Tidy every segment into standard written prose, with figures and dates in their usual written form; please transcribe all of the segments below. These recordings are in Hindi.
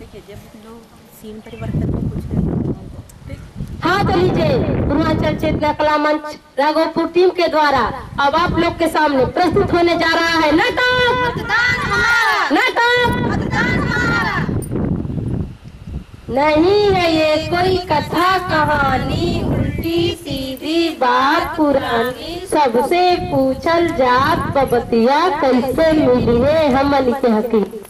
देखिए जब लोग सीन परिवर्तन में कुछ नहीं। हाँ तो लीजिए पूर्वांचल चेतना कला मंच राघोपुर टीम के द्वारा अब आप लोग के सामने प्रस्तुत होने जा रहा है नाटक मतदान हमारा, नाटक मतदान हमारा। नहीं है ये कोई कथा कहानी उल्टी सीधी बात पुरानी सबसे पूछल जात बबतिया कैसे मिली है हमन के हकीक।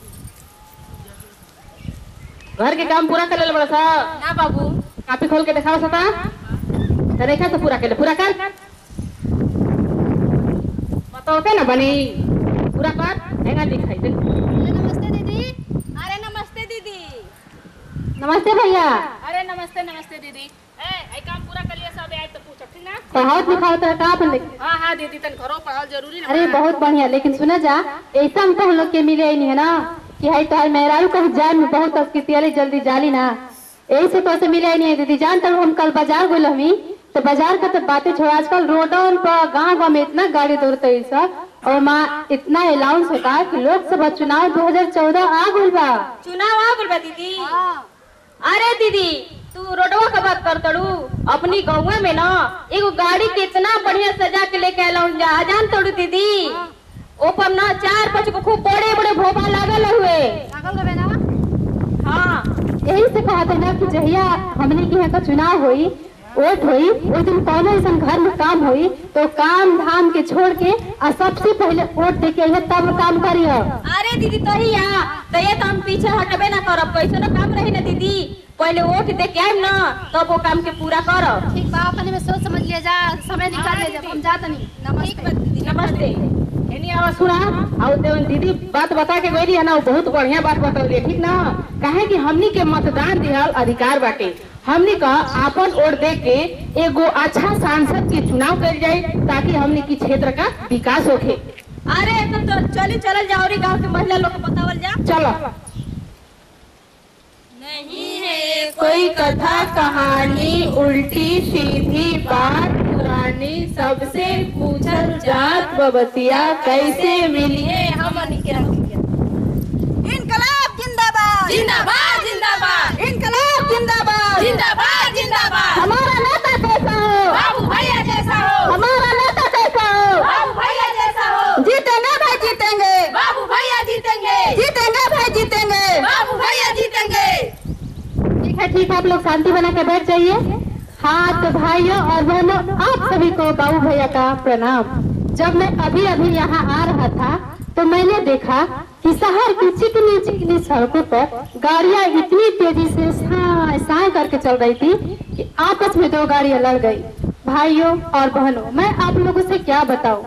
घर के काम पूरा कर ले बड़ा सा ना बाबू कापी खोल के दिखाओ सता देखा तो पूरा कर बताओ के ना बनी पूरा कर हैगा दिखाई दे। नमस्ते दीदी। अरे नमस्ते दीदी। नमस्ते भैया। अरे नमस्ते नमस्ते दीदी। ए काम पूरा कर लिया सब आए तो पूछो ठीक ना। पढ़ाओ लिखाओ तो का अपन हाँ दीदी तन घरों पढ़ाओ जरूरी ना। अरे बहुत बढ़िया लेकिन सुना जा ऐसा हम तो हम लोग के मिले ही नहीं है ना कि है तो मेहरारू कहीं जाए में बहुत अस्कितियाली जल्दी जाली ना यही से तो ऐसे मिले ही नहीं है दीदी। जानता हूँ हम कल बाजार गए हमी तो बाजार का तो बातें छोड़ आजकल रोडों पर गाँव में इतना गाड़ी दौड़ते है सब और माँ इतना अलाउंस होता है कि लोकसभा चुनाव 2014 आ गई बा। चुनाव आ गई बा दीदी। अरे दीदी तू रोडवा का बात कर तड़ू अपनी गाँव में ना एगो गाड़ी के इतना बढ़िया सजा के लेके अलाउंस जा जान तड़ू दीदी ऊपर ना 4-5 को खूब बड़े बड़े भोपा लागल हुए। हाँ यही से कहा था ना कि जहिया हमने के यहाँ का चुनाव हुई वोट हुई उस दिन कौन ऐसा घर में काम हुई तो काम धाम के छोड़ के और सबसे पहले वोट दे के तब काम करियो। अरे दीदी तो ही तो ये तो हम पीछे हटबे ना करब कैसे ना काम रही ना दीदी पहले वोट दे के आए ना तब वो काम के पूरा करब। ठीक बा अपने में सोच समझ लिया जा समय निकाल ले जब हम जात नहीं। नमस्ते दीदी नमस्ते। एनी आवाज सुना और देवन दीदी बात बता के गई है ना बहुत बढ़िया बात बतौली ठीक ना कहे कि हमनी के मतदान दिहल अधिकार बाटे हमनी का आपन वोट दे के एगो अच्छा सांसद के चुनाव कर जाए ताकि हमनी की क्षेत्र का विकास होखे। अरे तो चल जाओ रे गाँव के महिला लोग को बतावल जा। चलो नहीं है कोई कथा कहानी उल्टी सीधी बात पुरानी सबसे पूछल जात बबतिया कैसे मिली है हमन के हकीकत। इनकलाब जिंदाबाद जिंदाबाद जिंदाबाद इनकलाब जिंदाबाद जिंदाबाद जिंदाबाद। हमारा नेता कैसा हो बाबू भैया जैसा हो हमारा नेता कैसा हो बाबू भैया जैसा हो। जीतेंगे भाई जीतेंगे बाबू भैया जीतेंगे जीतेंगे भाई जीतेंगे बाबू भैया जीतेंगे। ठीक है आप लोग शांति बना के बैठ जाइए। हाँ तो भाइयों और बहनों आप सभी को बाबू भैया का प्रणाम। जब मैं अभी अभी यहाँ आ रहा था तो मैंने देखा कि शहर की चिकनी चिकनी सड़कों पर गाड़ियाँ इतनी तेजी से साए करके चल रही थी कि आपस में 2 गाड़ियाँ लड़ गई। भाइयों और बहनों मैं आप लोगों से क्या बताऊं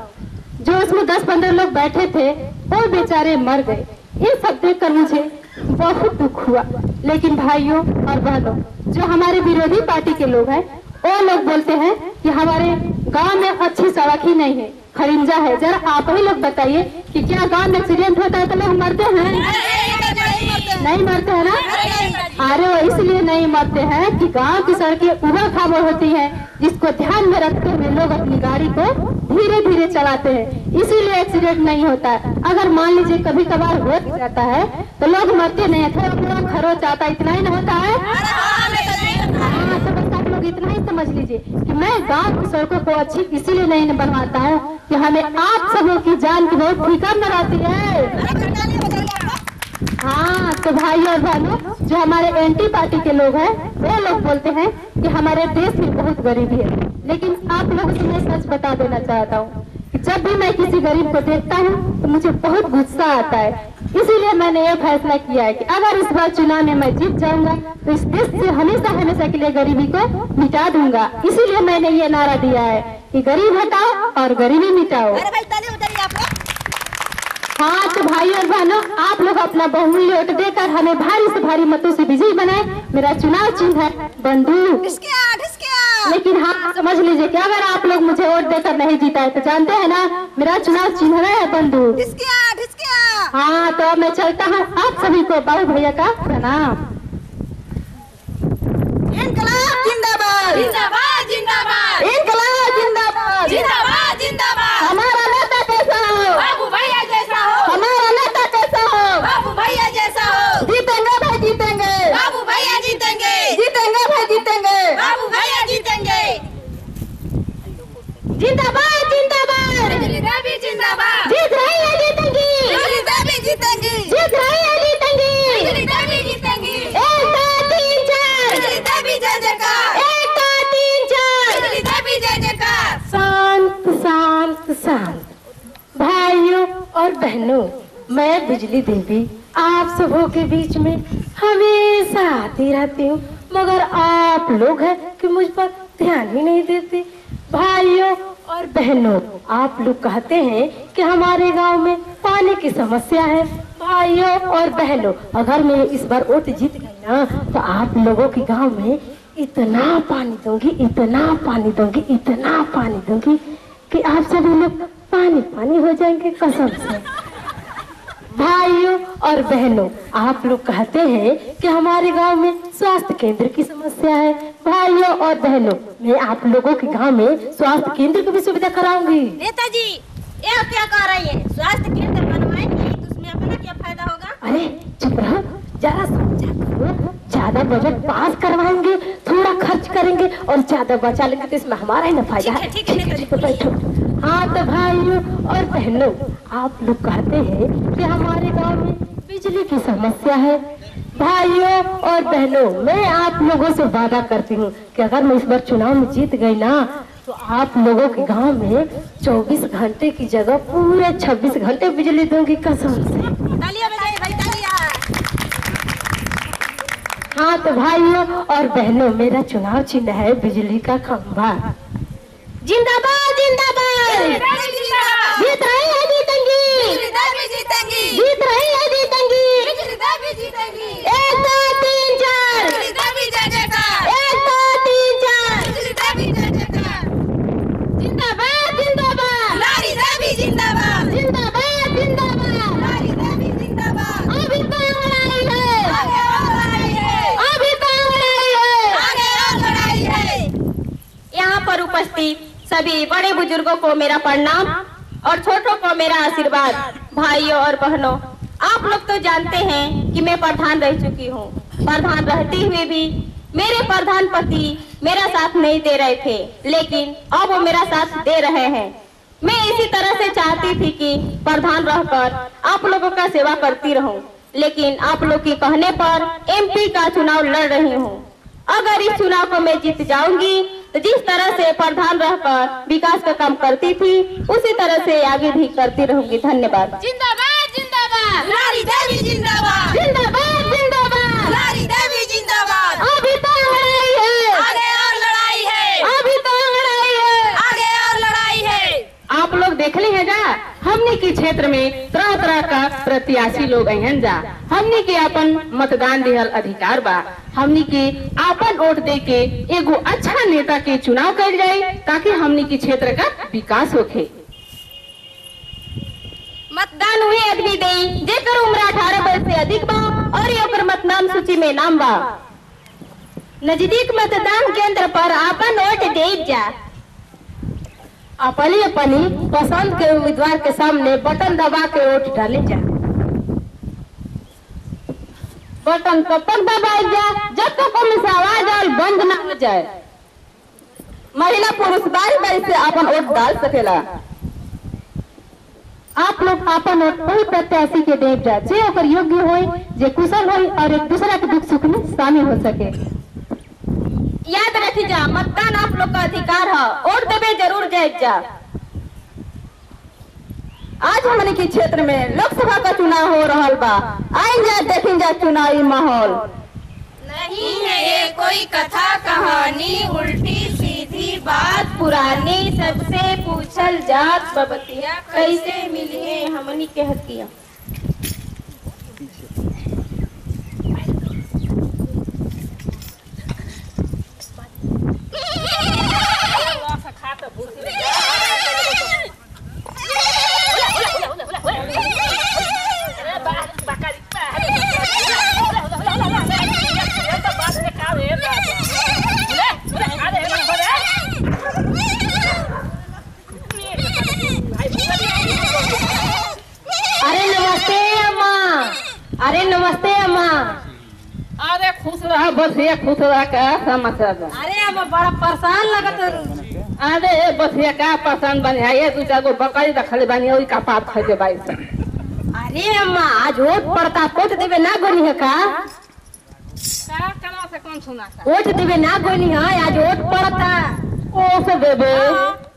जो उसमें 10-15 लोग बैठे थे वो बेचारे मर गए। ये सब देखकर मुझे बहुत दुख हुआ। लेकिन भाइयों और बहनों जो हमारे विरोधी पार्टी के लोग हैं वो लोग बोलते हैं कि हमारे गांव में अच्छी सड़क ही नहीं है खरिंजा है। जरा आप ही लोग बताइए कि क्या गांव में एक्सीडेंट होता है तो लोग मरते हैं नहीं मरते हैं ना। अरे वो इसलिए नहीं मरते हैं कि गांव की सड़कें उबड़ खाबड़ होती हैं जिसको ध्यान में रखते हुए लोग अपनी गाड़ी को धीरे धीरे चलाते हैं इसीलिए एक्सीडेंट नहीं होता है। अगर मान लीजिए कभी कभार हो जाता है तो लोग मरते नहीं है थोड़ा खरोच आता है इतना ही ना होता है। हाँ तो बस आप लोग इतना ही समझ लीजिए कि मैं गांव की सड़कों को अच्छी इसीलिए नहीं बनवाता हूँ कि हमें आप सबों की जान की बहुत फिक्र न रहती है। हाँ तो भाई और बहनों जो हमारे एंटी पार्टी के लोग हैं वो लोग बोलते हैं कि हमारे देश में बहुत गरीबी है। लेकिन आप लोगों से मैं सच बता देना चाहता हूँ कि जब भी मैं किसी गरीब को देखता हूँ तो मुझे बहुत गुस्सा आता है। इसीलिए मैंने ये फैसला किया है कि अगर इस बार चुनाव में मैं जीत जाऊंगा तो इस देश से हमेशा हमेशा के लिए गरीबी को मिटा दूंगा। इसीलिए मैंने ये नारा दिया है कि गरीब हटाओ और गरीबी मिटाओ। हाँ तो भाई और बहनों आप लोग अपना बहुमूल्य वोट देकर हमें भारी से भारी मतों से विजयी बनाए। मेरा चुनाव चिन्ह है बंदूक। लेकिन हाँ समझ लीजिए कि अगर आप लोग मुझे वोट देकर नहीं जीता है तो जानते हैं ना मेरा चुनाव चिन्ह है बंदूक। हाँ तो अब मैं चलता हूँ आप सभी को बाबू भैया का प्रणाम। इनकलाब जिंदाबाद जिंदाबाद जिंदाबाद इनकलाब जिंदाबाद जिंदाबाद जिंदाबाद। हमारा नेता कैसा हो बाबू भैया जैसा हो हमारा नेता कैसा हो बाबू भैया जैसा हो। जीतेंगे भाई जीतेंगे बहनों, मैं बिजली देवी आप सबों के बीच में हमेशा आती रहती हूँ, मगर आप लोग हैं कि मुझ पर ध्यान ही नहीं देते। भाइयों और बहनों, आप लोग कहते हैं कि हमारे गांव में पानी की समस्या है। भाइयों और बहनों, अगर मैं इस बार वोट जीत गई ना, तो आप लोगों के गांव में इतना पानी दूंगी, इतना पानी दूंगी, इतना पानी दूंगी कि आप सभी लोग पानी पानी हो जाएंगे कसम से। भाइयों और बहनों, आप लोग कहते हैं कि हमारे गांव में स्वास्थ्य केंद्र की समस्या है। भाइयों और बहनों, मैं आप लोगों के गांव में स्वास्थ्य केंद्र की भी सुविधा कराऊंगी। नेताजी, ये क्या कह रही है? स्वास्थ्य केंद्र बनवाएंगे तो उसमें अपना क्या फायदा होगा? अरे चुप रहो, जरा समझा करो। ज्यादा बजट पास करवाएंगे, थोड़ा खर्च करेंगे और ज्यादा बचा लेंगे तो इसमें हमारा ही ना फायदा है। ठीक है, बैठो। हाँ तो भाइयों और बहनों, आप लोग कहते हैं कि हमारे गांव में बिजली की समस्या है। भाइयों और बहनों, मैं आप लोगों से वादा करती हूँ कि अगर मैं इस बार चुनाव में जीत गई ना, तो आप लोगों के गांव में 24 घंटे की जगह पूरे 26 घंटे बिजली दूंगी कसम से। तालियां बजाइए भाई, तालियां। हाँ तो भाइयों और बहनों, मेरा चुनाव चिन्ह है बिजली का खंभा। जिंदाबाद जिंदाबाद, जीत रहे हैं जीतेंगी, जीत रहे हैं जीतेंगी। 1 2 3 4, 1 2 3 4। जिंदाबाद जिंदाबाद, जिंदाबाद जिंदाबाद। अभी तो लड़ाई है, अभी तो लड़ाई है। यहाँ पर उपस्थित सभी बड़े बुजुर्गों को मेरा प्रणाम और छोटों को मेरा आशीर्वाद। भाइयों और बहनों, आप लोग तो जानते हैं कि मैं प्रधान रह चुकी हूँ। प्रधान रहते हुए भी मेरे प्रधान पति मेरा साथ नहीं दे रहे थे, लेकिन अब वो मेरा साथ दे रहे हैं। मैं इसी तरह से चाहती थी कि प्रधान रहकर आप लोगों का सेवा करती रहूं, लेकिन आप लोग के कहने पर MP का चुनाव लड़ रही हूँ। अगर इस चुनाव को मैं जीत जाऊंगी तो जिस तरह से प्रधान रहकर विकास का काम करती थी, उसी तरह से आगे भी करती रहूंगी। धन्यवाद। जिंदाबाद जिंदाबाद, लारी देवी जिंदाबाद, जिंदाबाद जिंदाबाद। लारी देवी जिंदाबाद। अभी तो लड़ाई है, आगे और लड़ाई है, अभी तो लड़ाई है, आगे और लड़ाई है। आप लोग देख ली है जा, हमने के क्षेत्र में तरह तरह का प्रत्याशी लोग हैं जा। हमने के अपन मतदान दिहल अधिकार बा। हमने के अपन वोट दे के एगो अच्छा नेता के चुनाव कर जाए, ताकि हमने के क्षेत्र का विकास होखे। मतदान हुए आदमी दे जेकर उम्र 18 वर्ष से अधिक बा और ये ओकर मतदान सूची में नाम बा। नजदीक मतदान केंद्र पर अपन वोट दे जा। अपनी पसंद के उम्मीदवार के सामने बटन दबा के वोट डाले जा। बटन कब तक दबाई जा जब तक उनसे आवाज आल बंद न हो जाए। महिला पुरुष बारी बारी से अपन वोट डाल सकेला। आप लोग अपन वोट वही प्रत्याशी के देव जा जे ओकर योग्य होई, जे कुशल होई और एक दूसरा के दुख सुख में शामिल हो सके। याद रखी जा, मतदान आप लोग का अधिकार है, वोट देवे जरूर जाए जा। आज हमने के क्षेत्र में लोकसभा का चुनाव हो रहा बा। आइन जा देखें जा चुनावी माहौल। नहीं है ये कोई कथा कहानी, उल्टी सीधी बात पुरानी, सबसे पूछल जात बबतिया कैसे मिली है हमनी के हतिया। अरे नमस्ते अम्मा। अरे खुश रहा, बसिया खुश रहा का समाचार बा। अरे अब बड़ा परेशान लगत। अरे बसिया का पसंद बन है, ये 2 गो बकरी रखले बानी ओई का पाप खाए बाई से। अरे अम्मा, आज वोट पड़ता, वोट देवे ना गोनी है का? कना से कौन सुना का? वोट देवे ना गोनी है, आज वोट पड़ता। ओ से देबे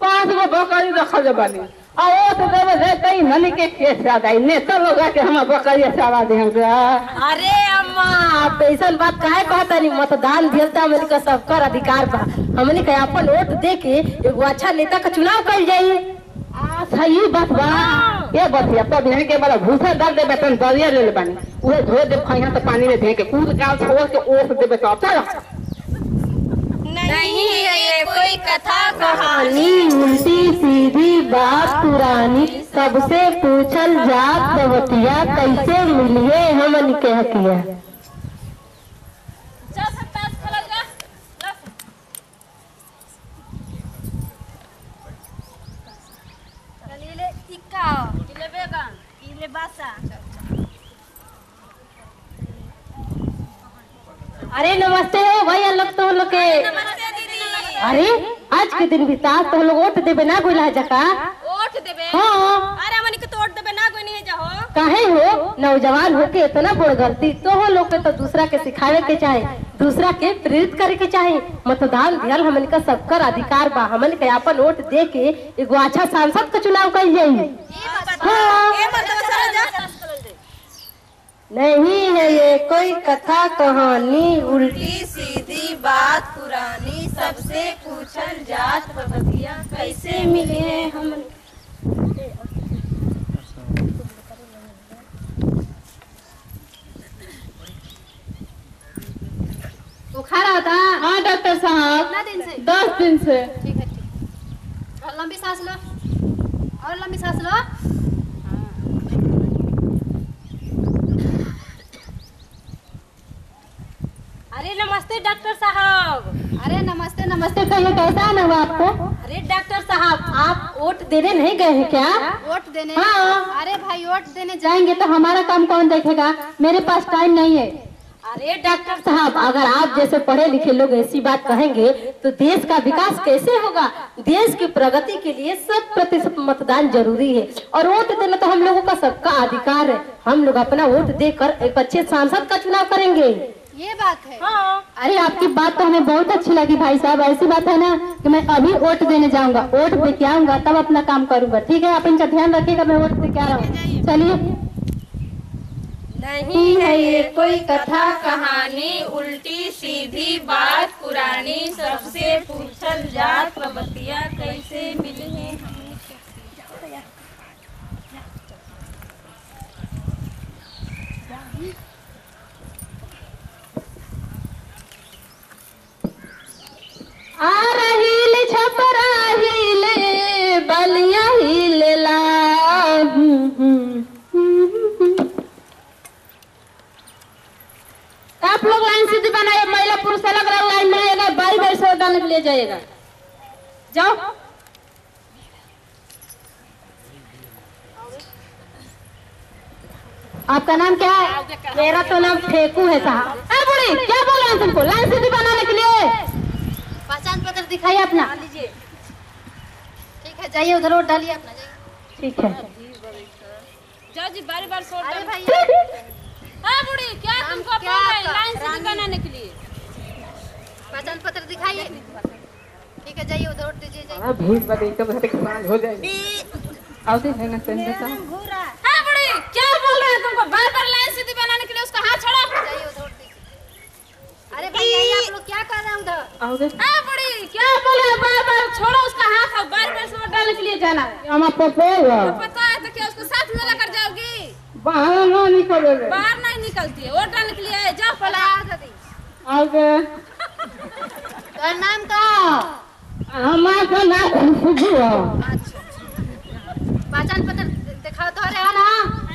5 गो बकरी रखले बानी, और तो देवे दे कहीं नली के केस आ जाए नेता लोग के हम बकरिया चावा देंगे। अरे अम्मा आप ऐसन बात काहे कहता नहीं, मतदान दिलता हमने का सबकर अधिकार बा, हमने का अपन वोट दे के एगो अच्छा नेता का चुनाव कर जाइए। सही बात बा ये बतिया तब यहाँ के बड़ा भूसा डाल दे बेतन दरिया ले पानी उहे धो दे खइया तो पानी में धे के कूद गाल छोड़ के ओस दे तो चल नहीं है ये कोई कथा कहानी उल्टी सीधी बात पुरानी, सबसे पूछल जात बवतिया कैसे मिलिए हमन के हकिया। अरे नमस्ते हो भैया लोग तो लोग के। अरे आज के दिन भी ताज तो लोग वोट देवे ना गोला जका वोट देवे। हाँ अरे हमनी के तो वोट देवे ना कोई नहीं जाओ। काहे हो नौजवान होके इतना बड़ गलती तो हो लोग के तो दूसरा के सिखावे के चाहे, दूसरा के प्रेरित करे के चाहे। मतदान दियल हमन का सबकर अधिकार बा, हमन के अपन वोट दे के एगो अच्छा सांसद का चुनाव कर जाइए। नहीं है ये कोई कथा कहानी उल्टी सीधी बात पुरानी, सबसे पूछल जात बवतिया कैसे मिले हैं हम। बुखार आता? हाँ डॉक्टर साहब कितना दिन से? 10 दिन से। ठीक है ठीक। और लंबी सांस लो, और लंबी सांस लो। अरे नमस्ते डॉक्टर साहब। अरे नमस्ते नमस्ते। तो ये कैसा आना हुआ आपको? अरे डॉक्टर साहब आप वोट देने नहीं गए हैं क्या? वोट देने? हाँ। अरे भाई वोट देने जाएंगे तो हमारा काम कौन देखेगा, मेरे पास टाइम नहीं है। अरे डॉक्टर साहब अगर आप जैसे पढ़े लिखे लोग ऐसी बात कहेंगे तो देश का विकास कैसे होगा। देश की प्रगति के लिए 100% मतदान जरूरी है और वोट देना तो हम लोगों का सबका अधिकार है। हम लोग अपना वोट देकर एक अच्छे सांसद का चुनाव करेंगे। ये बात है। हाँ। अरे आपकी बात तो हमें बहुत अच्छी लगी भाई साहब। ऐसी बात है ना कि मैं अभी वोट देने जाऊंगा, वोट दे के आऊंगा तब अपना काम करूंगा। ठीक है आप इनका ध्यान रखिएगा, मैं वोट दे के आ रहा हूँ। चलिए। नहीं है ये कोई कथा कहानी उल्टी सीधी बात पुरानी, सबसे पूछल जात बवतिया कैसे मिली है हम। आ रही छपरा हिले बलिया हिले ला। आप लोग लाइन सीधी बनाए, महिला पुरुष अलग अलग लाइन बनाएगा, बारी बारी से डालने के लिए जाइएगा। जाओ। आपका नाम क्या है? मेरा तो नाम ठेकू है साहब। बुढ़ी क्या बोल रहे हैं तुमको? लाइन सीधी बनाने के लिए पहचान पत्र दिखाइए अपना। ठीक है जाइए उधर वोट डालिए अपना, जाइए। ठीक है। जाओ जी बारी बार सोच। अरे भाई हाँ बुढ़ी क्या तुमको क्या बोल रहे हैं आपका? लाइन सीधी बनाने के लिए? पहचान पत्र दिखाइए। ठीक है जाइए उधर वोट दीजिए, जाइए। हाँ भीड़ बड़ी एकदम सांझ हो जाएगी। आते हैं ना संजय साहब। हाँ बुढ़ी क्या बोल रहे हैं तुमको बार बार लाइन सीधी बनाने के लिए? उसका हाथ छोड़ो। जाइए उधर वोट दीजिए। अरे भाई यही आप लोग क्या कर रहे हैं उधर? आओगे? हाँ बुढ़ी क्या बोल रहे हैं बार बार छोड़ो उसका हाथ और बार बार से वोट डालने के लिए जाना है। हम आपको पता है तो क्या उसको साथ में लेकर जाओगी? बाहर ना निकलोगे। बाहर नहीं निकलती है, वोट डालने के लिए जाओ पला। आओगे? तो नाम का? हमारा नाम खुशबू है। पहचान पत्र दिखाओ तो। अरे हाँ ना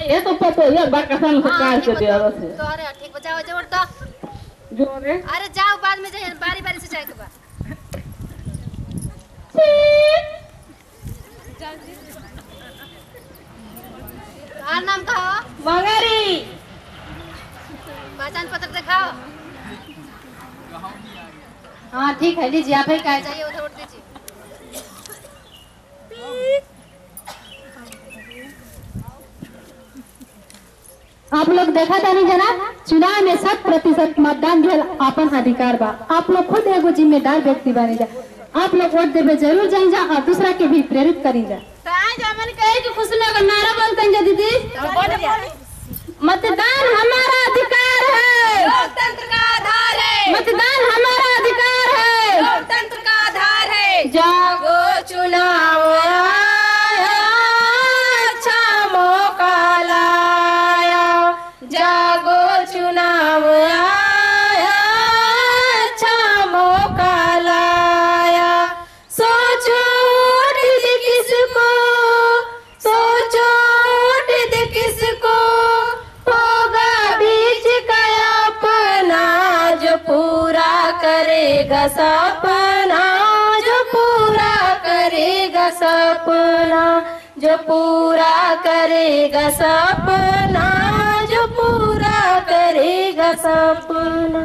ये तो पता है बाकसन से काट के दिया बस। तो अरे ठीक बचाओ जो वोट दो। जो रे अरे जाओ बाद में जाइए, बारी बारी से जाएगा। और नाम का हो? मगरी पहचान पत्र दिखाओ। हाँ ठीक है लीजिए, आप ही कहे जाइए उधर वोट दीजिए। आप लोग देखा था नहीं जनाब, चुनाव में 100% मतदान दिया अपन अधिकार बा। आप लोग खुद एगो जिम्मेदार व्यक्ति बने जा। आप लोग वोट देवे जरूर जाए जा और दूसरा के भी प्रेरित करी जा। जमन कहे कि खुश में नारा बोलते हैं दीदी। मतदान हमारा अधिकार है, लोकतंत्र का आधार है, मतदान हमारा अधिकार है, लोकतंत्र का आधार है। जागो चुनाव आया, अच्छा मौका लाया, जागो चुनाव आया, अच्छा मौका लाया। सोचो वोट दे किसको, सोचो वोट दे किसको, होगा बीच का अपना, जो पूरा करेगा सपना, जो पूरा करेगा सपना, जो पूरा करेगा सपना, जो पूरा करेगा सपना।